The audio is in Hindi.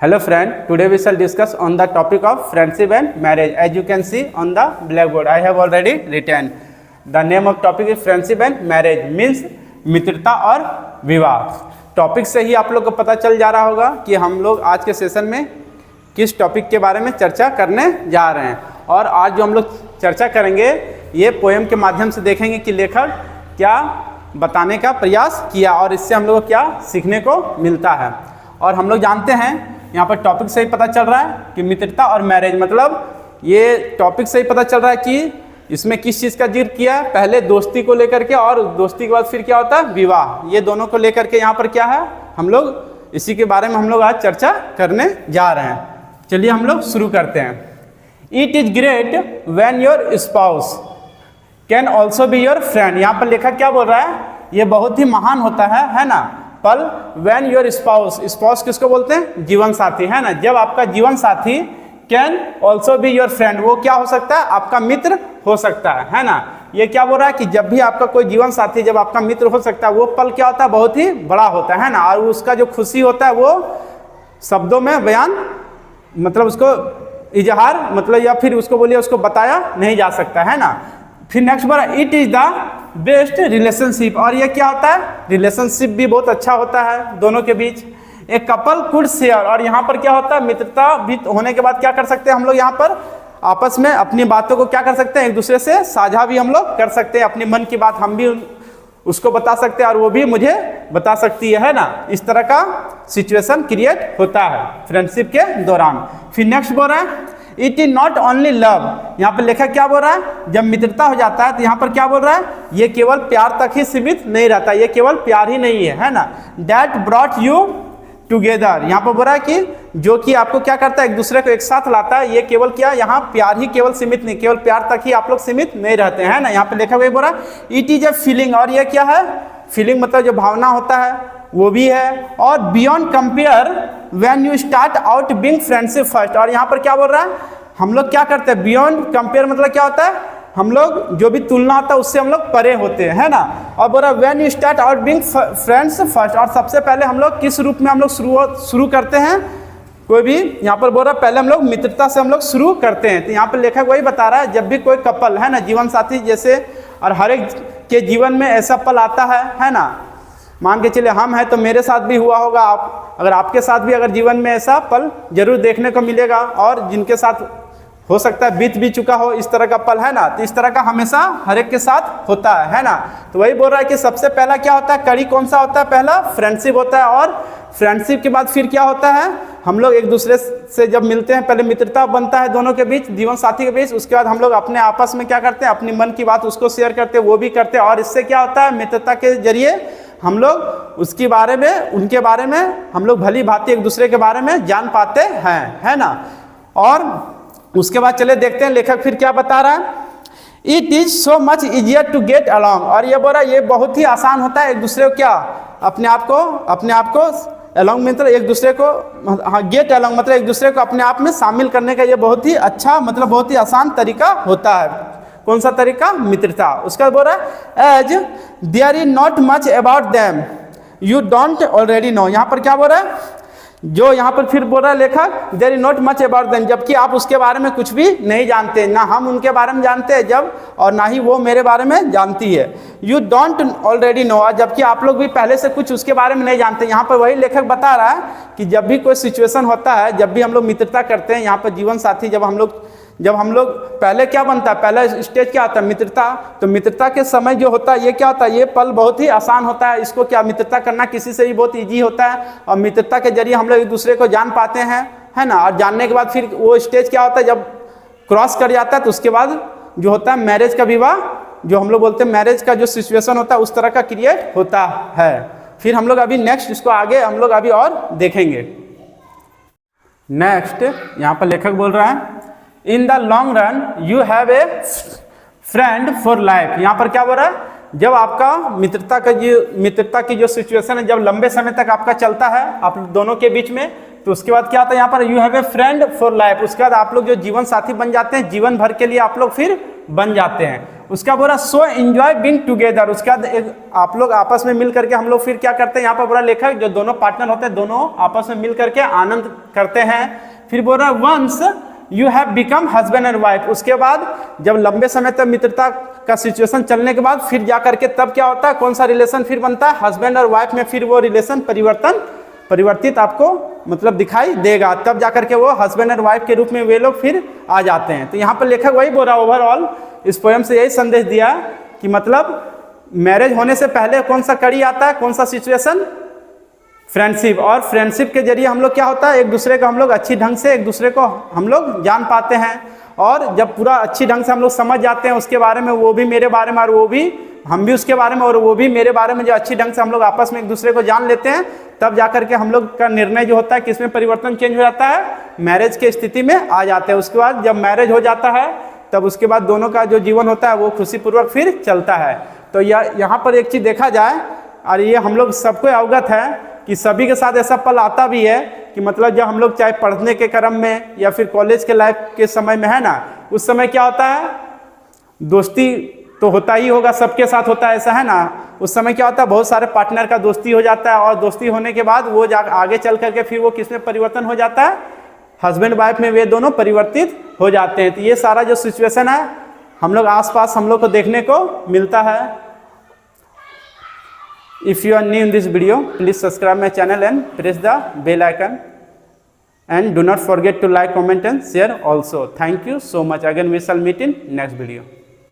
Hello friend, today we shall discuss on the topic of friendship and marriage. As you can see on the blackboard, I have already written. The name of topic is friendship and marriage, means मित्रता और विवाह. टॉपिक से ही आप लोग को पता चल जा रहा होगा कि हम लोग आज के सेशन में किस टॉपिक के बारे में चर्चा करने जा रहे हैं. और आज जो हम लोग चर्चा करेंगे ये पोएम के माध्यम से देखेंगे कि लेखक क्या बताने का प्रयास किया और इससे हम लोग को क्या सीखने को मिलता है. और हम लोग जानते हैं यहाँ पर टॉपिक से ही पता चल रहा है कि मित्रता और मैरिज, मतलब ये टॉपिक से ही पता चल रहा है कि इसमें किस चीज़ का जिक्र किया है. पहले दोस्ती को लेकर के और दोस्ती के बाद फिर क्या होता है विवाह. ये दोनों को लेकर के यहाँ पर क्या है, हम लोग इसी के बारे में हम लोग आज चर्चा करने जा रहे हैं. चलिए हम लोग शुरू करते हैं. It is great when your spouse can also be your friend. यहाँ पर लेखक क्या बोल रहा है, ये बहुत ही महान होता है ना पल. व्हेन योर स्पाउस, स्पाउस किसको बोलते हैं, जीवन साथी, है ना. जब आपका जीवन साथी can also be your friend, वो क्या हो सकता है, आपका मित्र हो सकता है ना. ये क्या बोल रहा है कि जब भी आपका कोई जीवन साथी जब आपका मित्र हो सकता है, वो पल क्या होता है, बहुत ही बड़ा होता है ना. और उसका जो खुशी होता है वो शब्दों में बयान, मतलब उसको इजहार, मतलब या फिर उसको बोलिए उसको बताया नहीं जा सकता है ना. फिर नेक्स्ट बोला it is the best relationship. और ये क्या होता है, रिलेशनशिप भी बहुत अच्छा होता है दोनों के बीच. एक कपल कुड शेयर, और यहाँ पर क्या होता है, मित्रता भी होने के बाद क्या कर सकते हैं हम लोग, यहाँ पर आपस में अपनी बातों को क्या कर सकते हैं, एक दूसरे से साझा भी हम लोग कर सकते हैं. अपनी मन की बात हम भी उसको बता सकते हैं और वो भी मुझे बता सकती है ना. इस तरह का सिचुएशन क्रिएट होता है फ्रेंडशिप के दौरान. फिर नेक्स्ट बोल रहा है it is not only love. यहाँ पर लेखक क्या बोल रहा है, जब मित्रता हो जाता है तो यहाँ पर क्या बोल रहा है, ये केवल प्यार तक ही सीमित नहीं रहता, ये केवल प्यार ही नहीं है ना. दैट ब्रॉट यू टुगेदर, यहाँ पर बोल रहा है कि जो कि आपको क्या करता है, एक दूसरे को एक साथ लाता है. ये केवल क्या, यहाँ प्यार ही केवल सीमित नहीं, केवल प्यार तक ही आप लोग सीमित नहीं रहते हैं ना. यहाँ पर लेखक वही बोल रहा है इट इज ए फीलिंग, और ये क्या है, फीलिंग मतलब जो भावना होता है वो भी है. और beyond compare when you start out being friendship first. और यहाँ पर क्या बोल रहा है, हम लोग क्या करते हैं, बियॉन्ड कंपेयर मतलब क्या होता है, हम लोग जो भी तुलना होता है उससे हम लोग परे होते हैं ना. और बोल रहा है when you start out being friends first, और सबसे पहले हम लोग किस रूप में हम लोग शुरू करते हैं, कोई भी यहाँ पर बोल रहा है पहले हम लोग मित्रता से हम लोग शुरू करते हैं. तो यहाँ पर लेखक वही बता रहा है जब भी कोई कपल है ना, जीवन साथी जैसे, और हर एक के जीवन में ऐसा पल आता है ना. मान के चलिए हम हैं तो मेरे साथ भी हुआ होगा, आप अगर आपके साथ भी अगर जीवन में ऐसा पल जरूर देखने को मिलेगा, और जिनके साथ हो सकता है बीत भी चुका हो इस तरह का पल है ना. तो इस तरह का हमेशा हर एक के साथ होता है ना. तो वही बोल रहा है कि सबसे पहला क्या होता है, कड़ी कौन सा होता है, पहला फ्रेंडशिप होता है. और फ्रेंडशिप के बाद फिर क्या होता है, हम लोग एक दूसरे से जब मिलते हैं पहले मित्रता बनता है दोनों के बीच, जीवन साथी के बीच. उसके बाद हम लोग अपने आपस में क्या करते हैं, अपनी मन की बात उसको शेयर करते हैं, वो भी करते हैं. और इससे क्या होता है, मित्रता के जरिए हम लोग उसके बारे में, उनके बारे में हम लोग भली भांति एक दूसरे के बारे में जान पाते हैं, है ना. और उसके बाद चले देखते हैं लेखक फिर क्या बता रहा है. It is so much easier to get along, और ये बोल रहा है ये बहुत ही आसान होता है एक दूसरे को क्या, अपने आप को अलॉन्ग मतलब एक दूसरे को, हाँ गेट अलॉन्ग मतलब एक दूसरे को अपने आप में शामिल करने का ये बहुत ही अच्छा, मतलब बहुत ही आसान तरीका होता है. कौन सा तरीका, मित्रता. उसका बोल रहा है as there is not much about them you don't already know. यहाँ पर क्या बोल रहा है, जो यहाँ पर फिर बोल रहा है लेखक there is not much about them, जबकि आप उसके बारे में कुछ भी नहीं जानते, ना हम उनके बारे में जानते हैं जब, और ना ही वो मेरे बारे में जानती है. यू डोंट ऑलरेडी नो, जबकि आप लोग भी पहले से कुछ उसके बारे में नहीं जानते. यहाँ पर वही लेखक बता रहा है कि जब भी कोई सिचुएशन होता है, जब भी हम लोग मित्रता करते हैं, यहाँ पर जीवन साथी जब हम लोग पहले क्या बनता है, पहला स्टेज क्या होता है, मित्रता. तो मित्रता के समय जो होता है ये क्या होता है, ये पल बहुत ही आसान होता है. इसको क्या, मित्रता करना किसी से भी बहुत इजी होता है. और मित्रता के जरिए हम लोग एक दूसरे को जान पाते हैं, है ना. और जानने के बाद फिर वो स्टेज क्या होता है, जब क्रॉस कर जाता है तो उसके बाद जो होता है मैरिज का विवाह, जो हम लोग बोलते हैं मैरिज का जो सिचुएशन होता है उस तरह का क्रिएट होता है. फिर हम लोग अभी नेक्स्ट इसको आगे हम लोग अभी और देखेंगे. नेक्स्ट यहाँ पर लेखक बोल रहा है in the long run you have a friend for life. यहाँ पर क्या बोल रहा है, जब आपका मित्रता की जो सिचुएशन है, जब लंबे समय तक आपका चलता है आप दोनों के बीच में, तो उसके बाद क्या आता है यहाँ पर, you have a friend for life. उसके बाद आप लोग जो जीवन साथी बन जाते हैं, जीवन भर के लिए आप लोग फिर बन जाते हैं. उसका बोला सो एंजॉय बीइंग टुगेदर। उसके बाद एक आप लोग आपस में मिल करके हम लोग फिर क्या करते हैं, यहाँ पर बोला लेखक जो दोनों पार्टनर होते हैं दोनों आपस में मिल करके आनंद करते हैं। फिर बोल रहा once you have become husband and wife. उसके बाद जब लंबे समय तक मित्रता का सिचुएशन चलने के बाद फिर जा करके तब क्या होता है, कौन सा रिलेशन फिर बनता है, हस्बैंड और वाइफ में फिर वो रिलेशन परिवर्तित आपको मतलब दिखाई देगा। तब जाकर के वो हस्बैंड एंड वाइफ के रूप में वे लोग फिर आ जाते हैं। तो यहाँ पर लेखक वही बोल रहा ओवरऑल इस पोएम से यही संदेश दिया कि मतलब मैरिज होने से पहले कौन सा कड़ी आता है, कौन सा सिचुएशन, फ्रेंडशिप। और फ्रेंडशिप के जरिए हम लोग क्या होता है, एक दूसरे को हम लोग अच्छी ढंग से एक दूसरे को हम लोग जान पाते हैं। और जब पूरा अच्छी ढंग से हम लोग समझ जाते हैं उसके बारे में, वो भी मेरे बारे में और वो भी हम भी उसके बारे में और वो भी मेरे बारे में, जो अच्छी ढंग से हम लोग आपस में एक दूसरे को जान लेते हैं, तब जाकर के हम लोग का निर्णय जो होता है किसमें परिवर्तन चेंज हो जाता है, मैरिज की स्थिति में आ जाते हैं। उसके बाद जब मैरिज हो जाता है तब उसके बाद दोनों का जो जीवन होता है वो खुशीपूर्वक फिर चलता है। तो यहाँ पर एक चीज़ देखा जाए और ये हम लोग सबको अवगत है कि सभी के साथ ऐसा पल आता भी है कि मतलब जब हम लोग चाहे पढ़ने के क्रम में या फिर कॉलेज के लाइफ के समय में है ना, उस समय क्या होता है, दोस्ती तो होता ही होगा, सबके साथ होता है ऐसा है ना। उस समय क्या होता है, बहुत सारे पार्टनर का दोस्ती हो जाता है और दोस्ती होने के बाद वो आगे चल करके फिर वो किसमें परिवर्तन हो जाता है, हस्बैंड वाइफ में वे दोनों परिवर्तित हो जाते हैं। तो ये सारा जो सिचुएशन है हम लोग आसपास हम लोग को देखने को मिलता है। If you are new in this video, please subscribe my channel and press the bell icon. And do not forget to like, comment and share also. Thank you so much. Again, we shall meet in next video.